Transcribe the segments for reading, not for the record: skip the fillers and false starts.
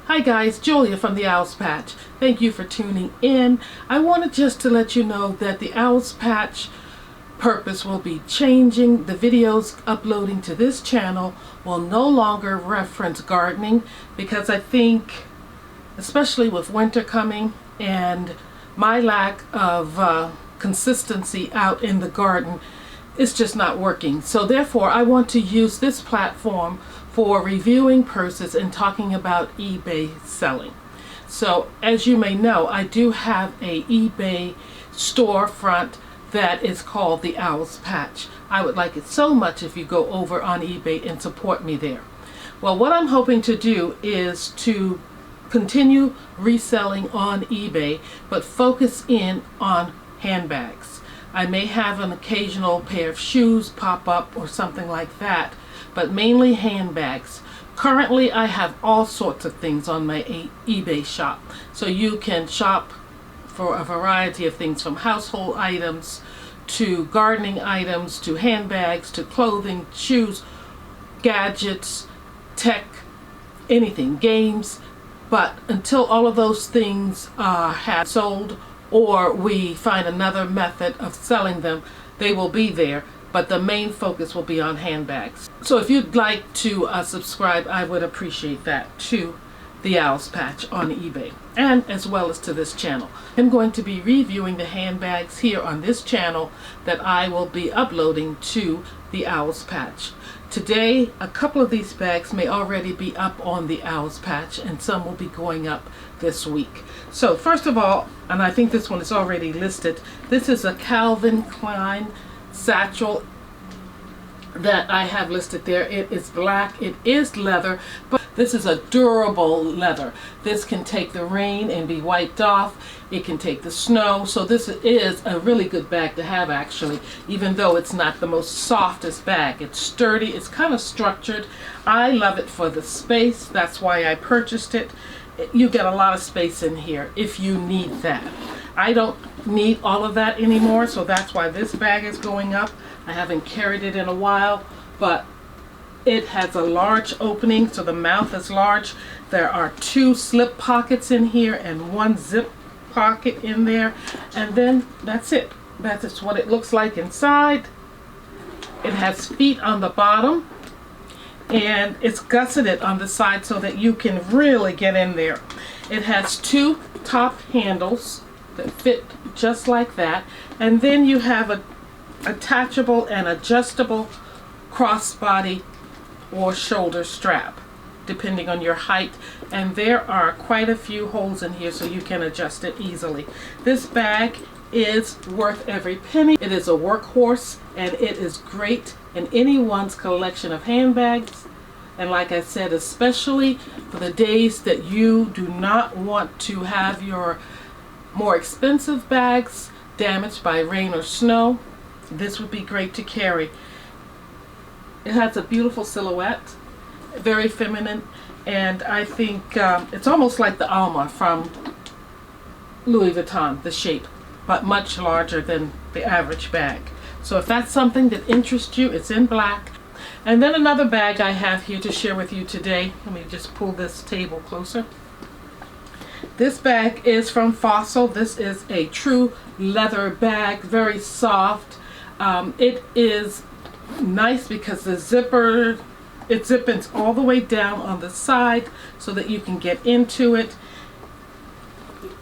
Hi guys, Julia from the Owl's Patch. Thank you for tuning in. I wanted just to let you know that the Owl's Patch purpose will be changing. The videos uploading to this channel will no longer reference gardening because I think, especially with winter coming and my lack of consistency out in the garden, it's just not working. So therefore I want to use this platform for reviewing purses and talking about eBay selling. So as you may know, I do have a eBay storefront that is called the Owl's Patch. I would like it so much if you go over on eBay and support me there. Well, what I'm hoping to do is to continue reselling on eBay, but focus in on handbags. I may have an occasional pair of shoes pop up or something like that, but mainly handbags. Currently I have all sorts of things on my eBay shop, so you can shop for a variety of things, from household items to gardening items to handbags to clothing, shoes, gadgets, tech, anything, games. But until all of those things have sold or we find another method of selling them, they will be there. But the main focus will be on handbags. So if you'd like to subscribe, I would appreciate that, to the Owl's Patch on eBay, and as well as to this channel. I'm going to be reviewing the handbags here on this channel that I will be uploading to the Owl's Patch. Today, a couple of these bags may already be up on the Owl's Patch, and some will be going up this week. So first of all, and I think this one is already listed, this is a Calvin Klein satchel that I have listed there. It is black, it is leather, but this is a durable leather. This can take the rain and be wiped off. It can take the snow. So this is a really good bag to have, actually, even though it's not the most softest bag. It's sturdy, it's kind of structured. I love it for the space. That's why I purchased it. You get a lot of space in here if you need that. I don't need all of that anymore, so that's why this bag is going up. I haven't carried it in a while, but it has a large opening, so the mouth is large. There are 2 slip pockets in here and 1 zip pocket in there, and then that's it. That's what it looks like inside. It has feet on the bottom, and it's gusseted on the side so that you can really get in there. It has 2 top handles that fit just like that, and then you have a attachable and adjustable crossbody or shoulder strap depending on your height, and there are quite a few holes in here so you can adjust it easily. This bag is worth every penny. It is a workhorse, and it is great in anyone's collection of handbags. And like I said, especially for the days that you do not want to have your more expensive bags damaged by rain or snow, this would be great to carry. It has a beautiful silhouette, very feminine, and I think it's almost like the Alma from Louis Vuitton, the shape, but much larger than the average bag. So if that's something that interests you, it's in black. And then another bag I have here to share with you today. Let me just pull this table closer. This bag is from Fossil. This is a true leather bag, very soft. It is nice because the zipper, it zippers all the way down on the side so that you can get into it.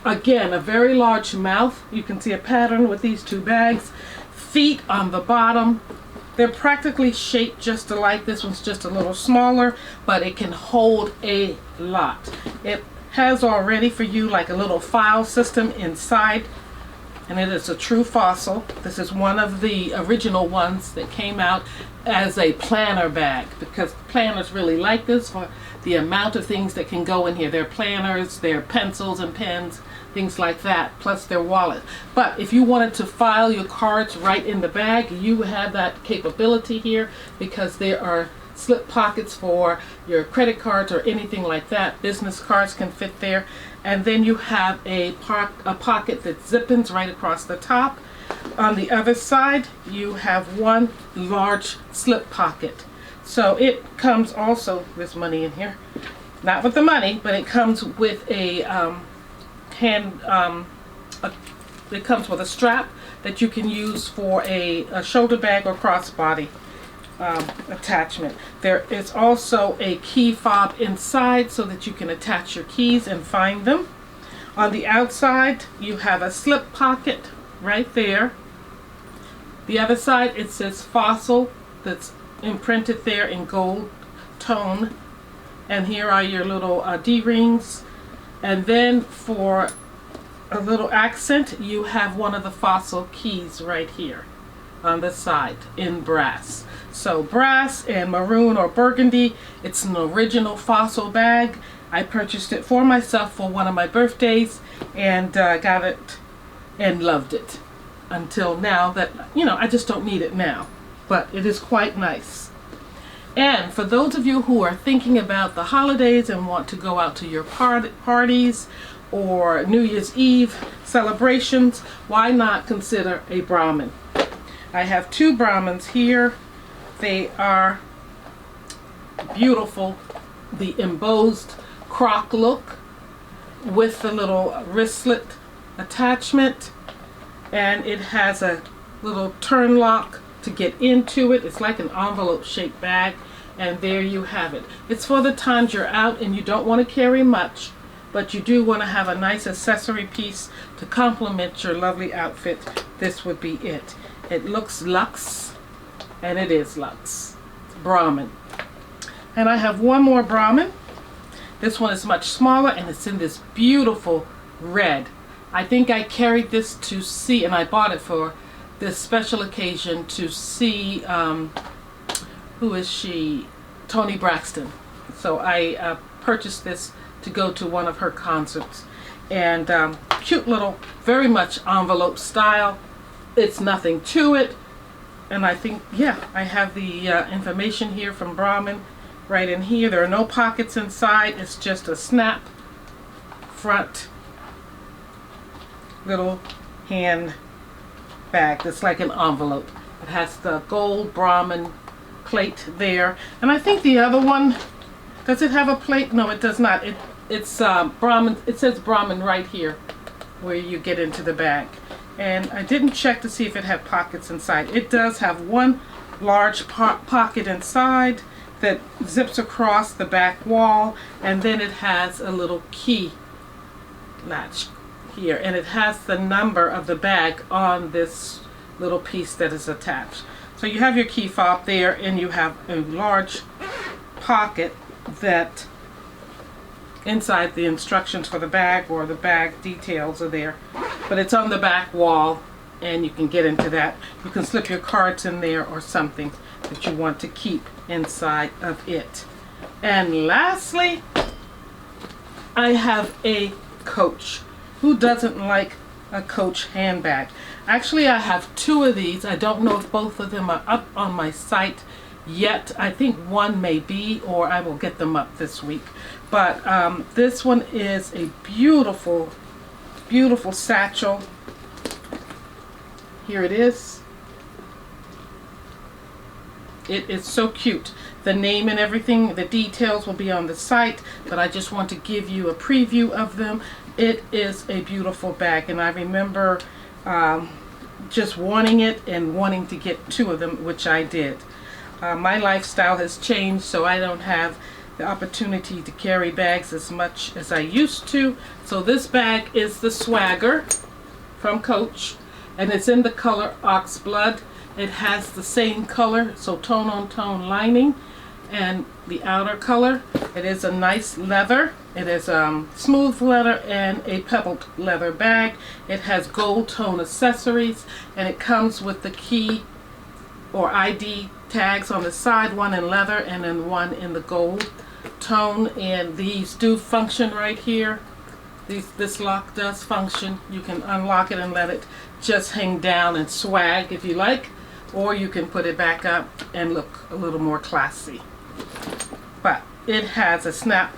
Again, a very large mouth. You can see a pattern with these 2 bags. Feet on the bottom. They're practically shaped just alike. This one's just a little smaller, but it can hold a lot. It has already for you like a little file system inside, and it is a true Fossil. This is one of the original ones that came out as a planner bag, because planners really like this for the amount of things that can go in here. Their planners, their pencils and pens, things like that, plus their wallet. But if you wanted to file your cards right in the bag, you have that capability here, because there are slip pockets for your credit cards or anything like that. Business cards can fit there. And then you have a pocket that zippers right across the top. On the other side, you have 1 large slip pocket. So it comes also, there's money in here, not with the money, but it comes with a it comes with a strap that you can use for a shoulder bag or crossbody attachment. There is also a key fob inside so that you can attach your keys and find them. On the outside, you have a slip pocket right there. The other side, it says Fossil, that's imprinted there in gold tone. And here are your little D-rings. And then for a little accent, you have one of the Fossil keys right here on the side in brass. So brass and maroon or burgundy. It's an original Fossil bag. I purchased it for myself for one of my birthdays and got it and loved it until now that, you know, I just don't need it now. But it is quite nice. And for those of you who are thinking about the holidays and want to go out to your parties or New Year's Eve celebrations, why not consider a Brahmin? I have two Brahmins here. They are beautiful. The embossed croc look with the little wristlet attachment, and it has a little turn lock to get into it. It's like an envelope shaped bag, and there you have it. It's for the times you're out and you don't want to carry much, but you do want to have a nice accessory piece to complement your lovely outfit. This would be it. It looks luxe, and it is luxe. Brahmin. And I have one more Brahmin. This one is much smaller, and it's in this beautiful red. I think I carried this to see, and I bought it for this special occasion to see, who is she? Toni Braxton. So I purchased this to go to one of her concerts. And cute little, very much envelope style. It's nothing to it. And I think, yeah, I have the information here from Brahmin right in here. There are no pockets inside. It's just a snap front little hand bag that's like an envelope. It has the gold Brahmin plate there. And I think the other one, does it have a plate? No, it does not. It's Brahmin. It says Brahmin right here where you get into the bag. And I didn't check to see if it had pockets inside. It does have one large pocket inside that zips across the back wall, and then it has a little key latch here, and it has the number of the bag on this little piece that is attached. So you have your key fob there, and you have a large pocket that inside the instructions for the bag or the bag details are there, but it's on the back wall and you can get into that. You can slip your cards in there or something that you want to keep inside of it. And lastly, I have a Coach. Who doesn't like a Coach handbag? Actually, I have two of these. I don't know if both of them are up on my site yet. I think one may be, or I will get them up this week. But this one is a beautiful, beautiful satchel. Here it is. It is so cute. The name and everything, the details will be on the site, but I just want to give you a preview of them. It is a beautiful bag, and I remember just wanting it and wanting to get two of them, which I did. My lifestyle has changed, so I don't have the opportunity to carry bags as much as I used to. So this bag is the Swagger from Coach, and it's in the color Ox Blood. It has the same color, so tone on tone lining, and the outer color. It is a nice leather. It is smooth leather and a pebbled leather bag. It has gold tone accessories, and it comes with the key or ID tags on the side, one in leather and then one in the gold tone. And these do function right here. This lock does function. You can unlock it and let it just hang down and swag if you like, or you can put it back up and look a little more classy. But it has a snap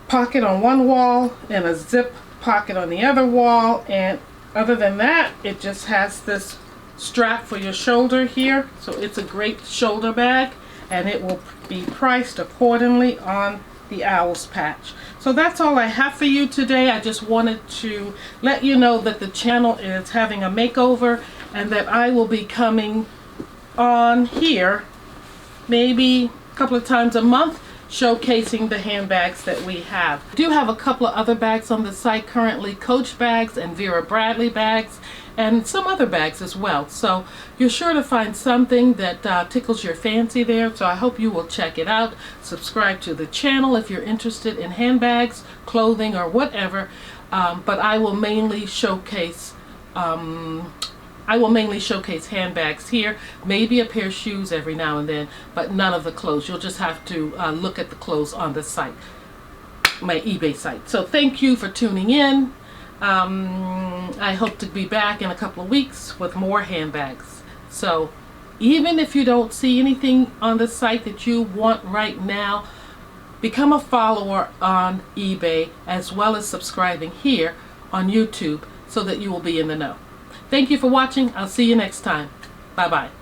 pocket on one wall and a zip pocket on the other wall, and other than that, it just has this strap for your shoulder here. So it's a great shoulder bag, and it will be priced accordingly on the owl's patch. So that's all I have for you today. I just wanted to let you know that the channel is having a makeover and that I will be coming on here maybe a couple of times a month showcasing the handbags that we have. I do have a couple of other bags on the site currently, Coach bags and Vera Bradley bags, and some other bags as well. So you're sure to find something that tickles your fancy there. So I hope you will check it out. Subscribe to the channel if you're interested in handbags, clothing, or whatever. But I will mainly showcase handbags here, maybe a pair of shoes every now and then, but none of the clothes. You'll just have to look at the clothes on the site, my eBay site. So thank you for tuning in. I hope to be back in a couple of weeks with more handbags. So even if you don't see anything on the site that you want right now, become a follower on eBay as well as subscribing here on YouTube so that you will be in the know. Thank you for watching. I'll see you next time. Bye-bye.